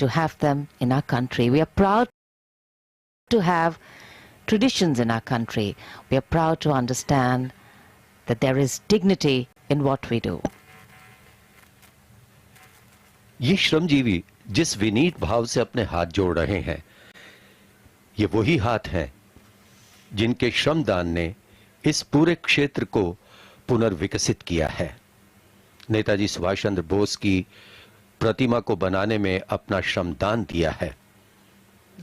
to have them in our country. We are proud to have traditions in our country. We are proud to understand that there is dignity in what we do. ये श्रमजीवी जिस विनीत भाव से अपने हाथ जोड़ रहे हैं, ये वही हाथ हैं जिनके श्रमदान ने इस पूरे क्षेत्र को पुनर्विकसित किया है। नेताजी सुभाष चंद्र बोस की प्रतिमा को बनाने में अपना श्रमदान दिया है,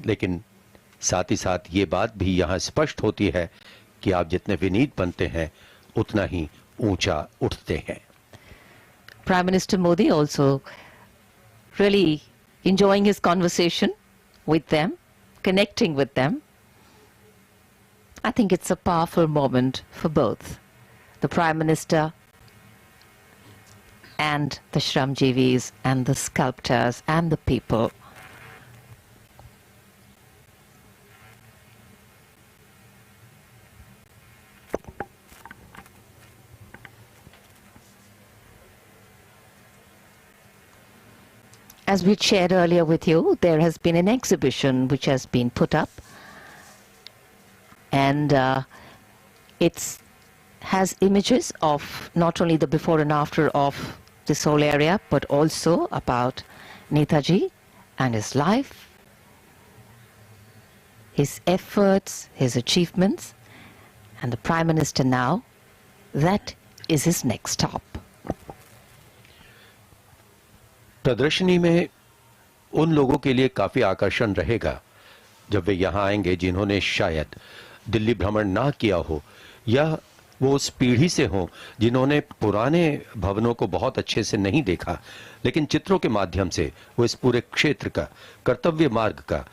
लेकिन साथ ही साथ ये बात भी यहां स्पष्ट होती है कि आप जितने विनीत बनते हैं उतना ही ऊंचा उठते हैं। Prime Minister Modi also really enjoying his conversation with them, connecting with them. I think it's a powerful moment for both the Prime Minister and the Shramjeevis and the sculptors and the people. As we shared earlier with you, there has been an exhibition which has been put up, and it has images of not only the before and after of this whole area, but also about Netaji and his life, his efforts, his achievements, and the Prime Minister now, that is his next stop. प्रदर्शनी में उन लोगों के लिए काफी आकर्षण रहेगा जब वे यहां आएंगे जिन्होंने शायद दिल्ली भ्रमण ना किया हो, या वो उस पीढ़ी से हो जिन्होंने पुराने भवनों को बहुत अच्छे से नहीं देखा, लेकिन चित्रों के माध्यम से वो इस पूरे क्षेत्र का, कर्तव्य मार्ग का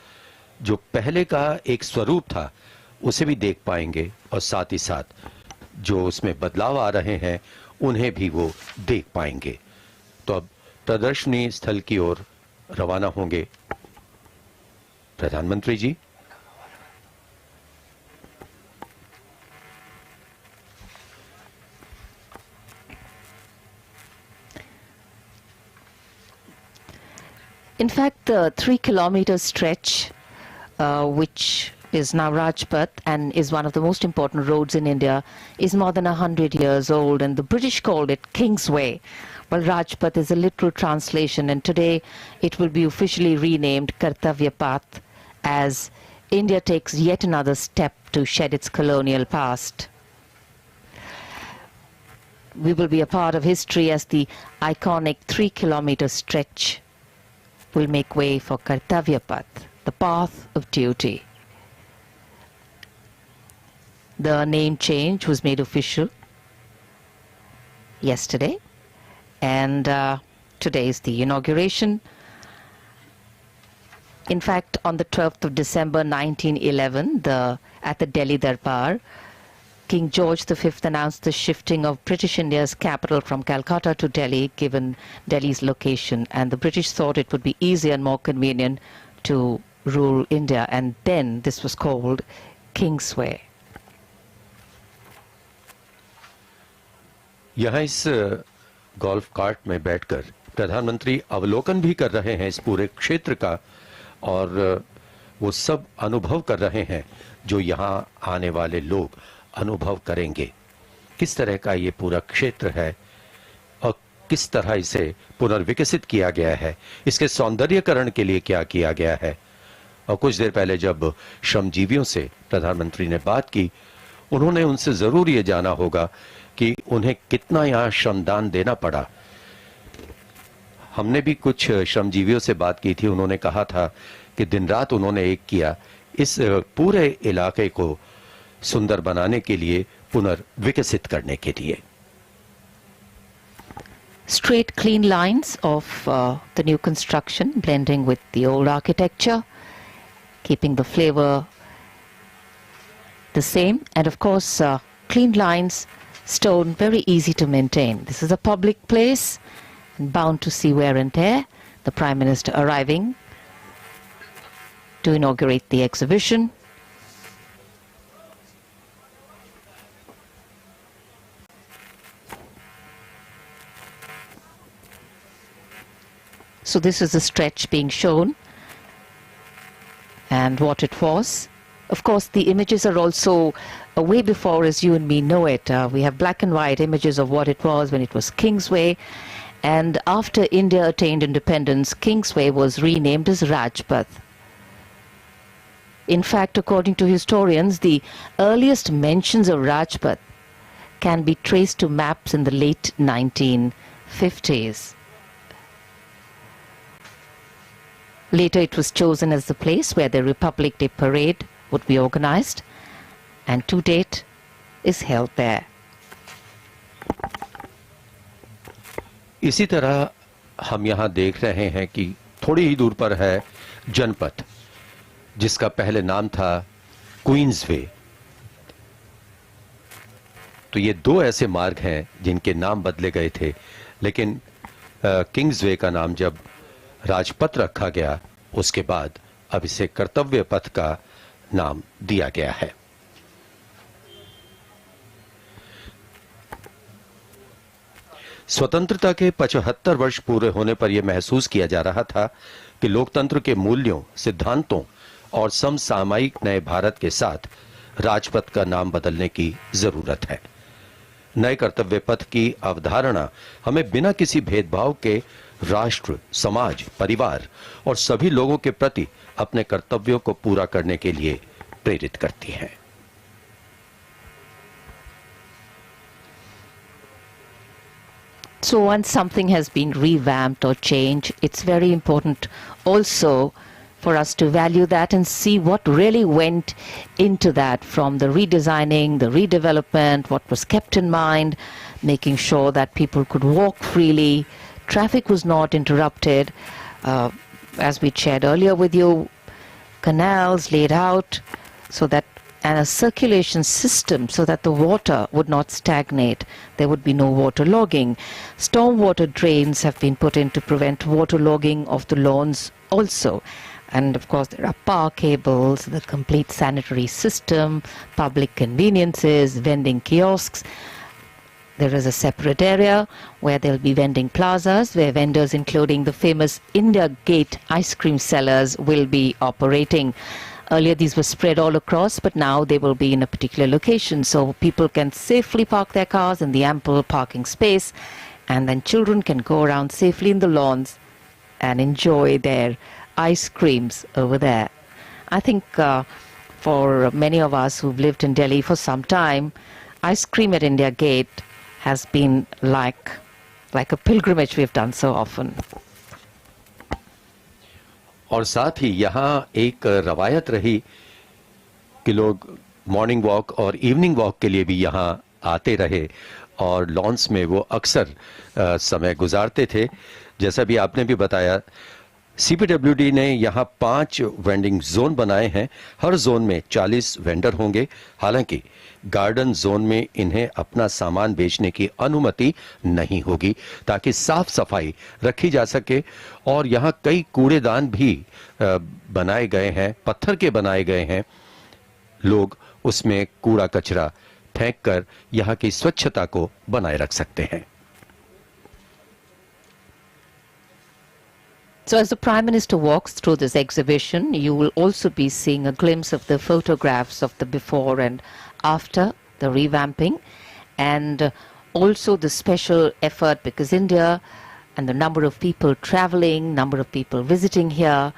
जो पहले का एक स्वरूप था उसे भी देख पाएंगे, और साथ ही साथ जो उसमें बदलाव आ रहे हैं उन्हें भी वो देख पाएंगे। तो अब प्रदर्शनी स्थल की ओर रवाना होंगे प्रधानमंत्री जी। In fact, the 3-kilometer stretch, which is now Rajpath and is one of the most important roads in India, is more than 100 years old, and the British called it Kingsway. Well, Rajpath is a literal translation, and today it will be officially renamed Kartavya Path as India takes yet another step to shed its colonial past. We will be a part of history as the iconic 3-kilometer stretch will make way for Kartavya Path, the path of duty. The name change was made official yesterday, and today is the inauguration. In fact, on the 12th of December 1911, at the Delhi Darbar, King George V announced the shifting of British India's capital from Calcutta to Delhi, given Delhi's location, and the British thought it would be easier and more convenient to rule India, and then this was called Kingsway. यहाँ इस golf cart में बैठकर प्रधानमंत्री अवलोकन भी कर रहे हैं इस पूरे क्षेत्र का, और वो सब अनुभव कर रहे हैं जो यहाँ आने वाले लोग अनुभव करेंगे। किस तरह का ये पूरा क्षेत्र है और किस तरह इसे पुनर्विकसित किया गया है, इसके सौंदर्यकरण के लिए क्या किया गया है। और कुछ देर पहले जब श्रमजीवियों से प्रधानमंत्री ने बात की, उन्होंने उनसे जरूर ये जाना होगा कि उन्हें कितना यहाँ श्रमदान देना पड़ा। हमने भी कुछ श्रमजीवियों से बात की थी, उन्होंने कहा था कि दिन रात उन्होंने एक किया इस पूरे इलाके को सुंदर बनाने के लिए, पुनर्विकसित करने के लिए। Straight, clean lines of the new construction, blending with the old architecture, keeping the flavor the same, and of course, clean lines, stone, very easy to maintain. This is a public place, bound to see wear and tear. The Prime Minister arriving to inaugurate the exhibition. So this is a stretch being shown and what it was. Of course, the images are also way before as you and me know it. We have black and white images of what it was when it was Kingsway. And after India attained independence, Kingsway was renamed as Rajpath. In fact, according to historians, the earliest mentions of Rajpath can be traced to maps in the late 1950s. Later, it was chosen as the place where the Republic Day parade would be organized, and to date is held there. इसी तरह हम यहाँ देख रहे हैं कि थोड़ी ही दूर पर है जनपथ, जिसका पहले नाम था क्वींसवे। तो ये दो ऐसे मार्ग हैं जिनके नाम बदले गए थे, लेकिन किंग्सवे का नाम जब राजपथ रखा गया उसके बाद अब इसे कर्तव्य पथ का नाम दिया गया है। स्वतंत्रता के 75 वर्ष पूरे होने पर यह महसूस किया जा रहा था कि लोकतंत्र के मूल्यों, सिद्धांतों और समसामयिक नए भारत के साथ राजपथ का नाम बदलने की जरूरत है। नए कर्तव्य पथ की अवधारणा हमें बिना किसी भेदभाव के राष्ट्र, समाज, परिवार और सभी लोगों के प्रति अपने कर्तव्यों को पूरा करने के लिए प्रेरित करती है। So once something has been revamped or changed, it's very important also for us to value that and see what really went into that, from the redesigning, the redevelopment, what was kept in mind, making sure that people could walk freely, traffic was not interrupted, as we shared earlier with you, canals laid out so that, and a circulation system so that the water would not stagnate. There would be no water logging. Stormwater drains have been put in to prevent water logging of the lawns also. And of course, there are power cables, the complete sanitary system, public conveniences, vending kiosks. There is a separate area where there will be vending plazas where vendors, including the famous India Gate ice cream sellers, will be operating. Earlier these were spread all across, but now they will be in a particular location, so people can safely park their cars in the ample parking space, and then children can go around safely in the lawns and enjoy their ice creams over there. I think for many of us who've lived in Delhi for some time, ice cream at India Gate has been like a pilgrimage we've done so often. और साथ ही यहाँ एक रवायत रही कि लोग morning walk और evening walk के लिए भी यहाँ आते रहे और लॉन्स में वो अक्सर समय गुजारते थे। जैसा भी आपने भी बताया, सीपीडब्ल्यूडी ने यहाँ 5 वेंडिंग जोन बनाए हैं। हर जोन में 40 वेंडर होंगे। हालांकि गार्डन जोन में इन्हें अपना सामान बेचने की अनुमति नहीं होगी, ताकि साफ सफाई रखी जा सके। और यहाँ कई कूड़ेदान भी बनाए गए हैं, पत्थर के बनाए गए हैं। लोग उसमें कूड़ा कचरा फेंक कर यहाँ की स्वच्छता को बनाए रख सकते हैं। So as the Prime Minister walks through this exhibition, you will also be seeing a glimpse of the photographs of the before and after the revamping, and also the special effort, because India and the number of people traveling, number of people visiting here,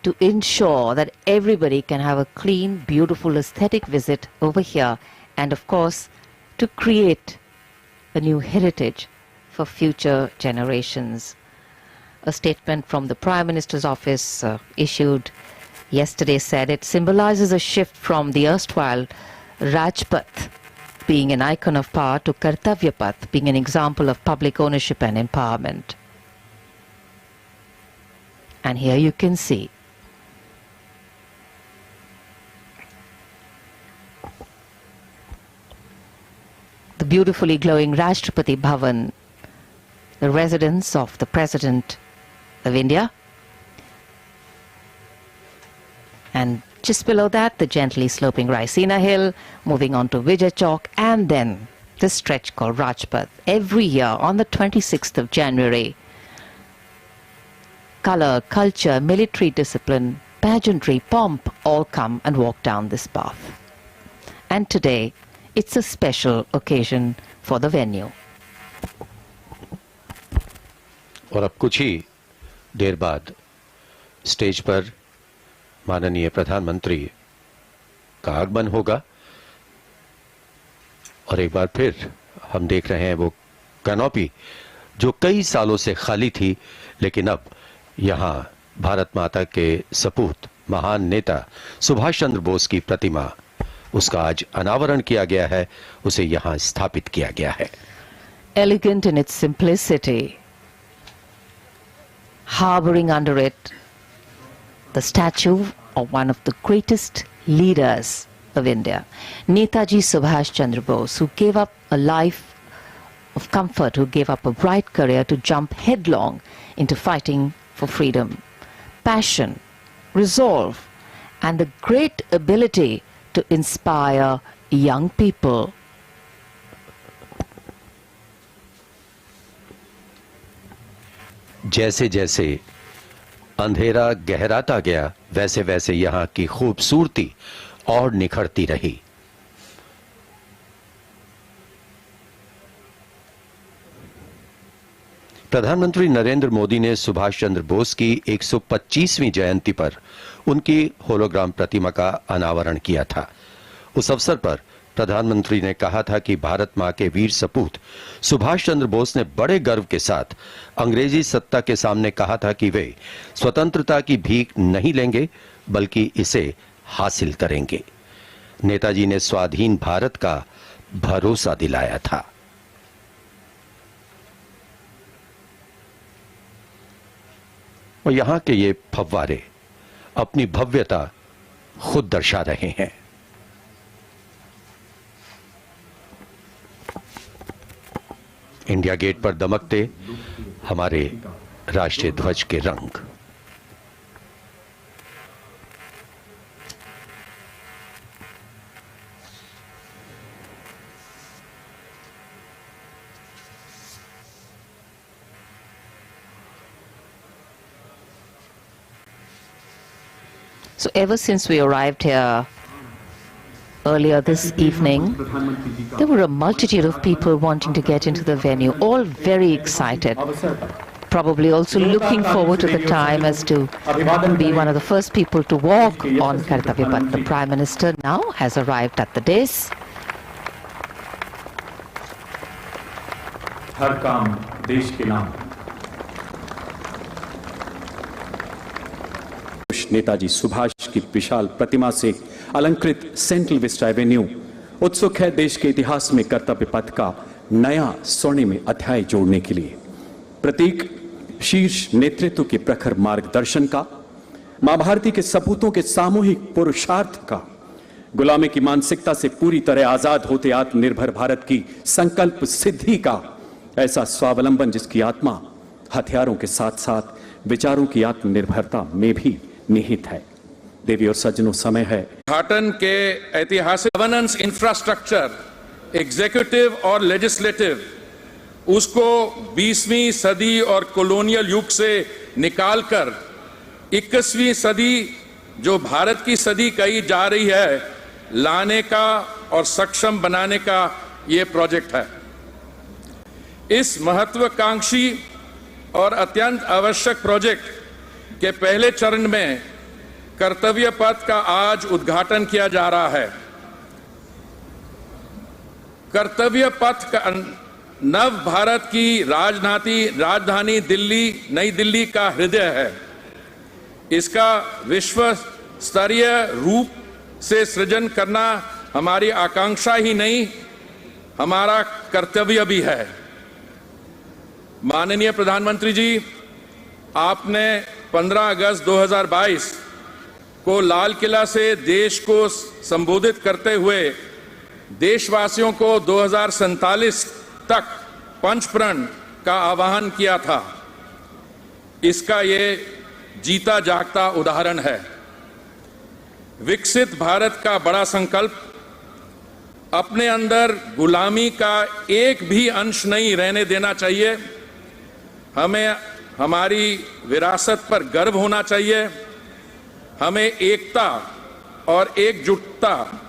to ensure that everybody can have a clean, beautiful, aesthetic visit over here, and of course to create a new heritage for future generations. A statement from the Prime Minister's office issued yesterday said it symbolizes a shift from the erstwhile Rajpath being an icon of power to Kartavya Path being an example of public ownership and empowerment. And here you can see the beautifully glowing Rashtrapati Bhavan, the residence of the President of India, and just below that the gently sloping Raisina Hill, moving on to Vijay Chowk, and then this stretch called Rajpath. Every year on the 26th of January, color, culture, military discipline, pageantry, pomp all come and walk down this path. And today, it's a special occasion for the venue. और अब कुछ ही देर बाद stage पर माननीय प्रधानमंत्री का आगमन होगा और एक बार फिर हम देख रहे हैं वो कैनोपी जो कई सालों से खाली थी, लेकिन अब यहां भारत माता के सपूत महान नेता सुभाष चंद्र बोस की प्रतिमा, उसका आज अनावरण किया गया है, उसे यहां स्थापित किया गया है. Elegant in its simplicity, harboring under it the statue of one of the greatest leaders of India, Netaji Subhas Chandra Bose, who gave up a life of comfort, who gave up a bright career to jump headlong into fighting for freedom, passion, resolve, and the great ability to inspire young people. जैसे जैसे अंधेरा गहराता गया, वैसे वैसे यहां की खूबसूरती और निखरती रही. प्रधानमंत्री नरेंद्र मोदी ने सुभाष चंद्र बोस की 125वीं जयंती पर उनकी होलोग्राम प्रतिमा का अनावरण किया था. उस अवसर पर प्रधानमंत्री ने कहा था कि भारत मां के वीर सपूत सुभाष चंद्र बोस ने बड़े गर्व के साथ अंग्रेजी सत्ता के सामने कहा था कि वे स्वतंत्रता की भीख नहीं लेंगे बल्कि इसे हासिल करेंगे. नेताजी ने स्वाधीन भारत का भरोसा दिलाया था. और यहां के ये फव्वारे अपनी भव्यता खुद दर्शा रहे हैं. इंडिया गेट पर दमकते हमारे राष्ट्रीय ध्वज के रंग. So ever since we arrived here earlier this evening, there were a multitude of people wanting to get into the venue, all very excited, probably also looking forward to the time as to be one of the first people to walk on Kartavya Path. The Prime Minister now has arrived at the dais. हर काम देश के नाम. नेताजी सुभाष की विशाल प्रतिमा से अलंकृत central Vista Avenue उत्सुक है देश के इतिहास में कर्तव्य पथ का नया स्वर्णिम अध्याय जोड़ने के लिए. प्रतीक शीर्ष नेतृत्व के प्रखर मार्गदर्शन का, मां भारती के सपूतों के सामूहिक पुरुषार्थ का, गुलामी की मानसिकता से पूरी तरह आजाद होते आत्मनिर्भर भारत की संकल्प सिद्धि का ऐसा स्वावलंबन जिसकी आत्मा हथियारों के साथ साथ विचारों की आत्मनिर्भरता में भी निहित है. देवी और सज्जनों, समय है उद्घाटन के ऐतिहासिक गवर्नेंस इंफ्रास्ट्रक्चर, एग्जीक्यूटिव और लेजिस्लेटिव, उसको 20वीं सदी और कॉलोनियल युग से निकालकर 21वीं सदी जो भारत की सदी कही जा रही है, लाने का और सक्षम बनाने का ये प्रोजेक्ट है. इस महत्वाकांक्षी और अत्यंत आवश्यक प्रोजेक्ट के पहले चरण में कर्तव्य पथ का आज उद्घाटन किया जा रहा है. कर्तव्य पथ का नव भारत की राजधानी दिल्ली, नई दिल्ली का हृदय है. इसका विश्व स्तरीय रूप से सृजन करना हमारी आकांक्षा ही नहीं, हमारा कर्तव्य भी है. माननीय प्रधानमंत्री जी, आपने 15 अगस्त 2022 को लाल किला से देश को संबोधित करते हुए देशवासियों को 2047 तक पंचप्रण का आह्वान किया था. इसका ये जीता जागता उदाहरण है. विकसित भारत का बड़ा संकल्प अपने अंदर गुलामी का एक भी अंश नहीं रहने देना चाहिए. हमें हमारी विरासत पर गर्व होना चाहिए। हमें एकता और एकजुटता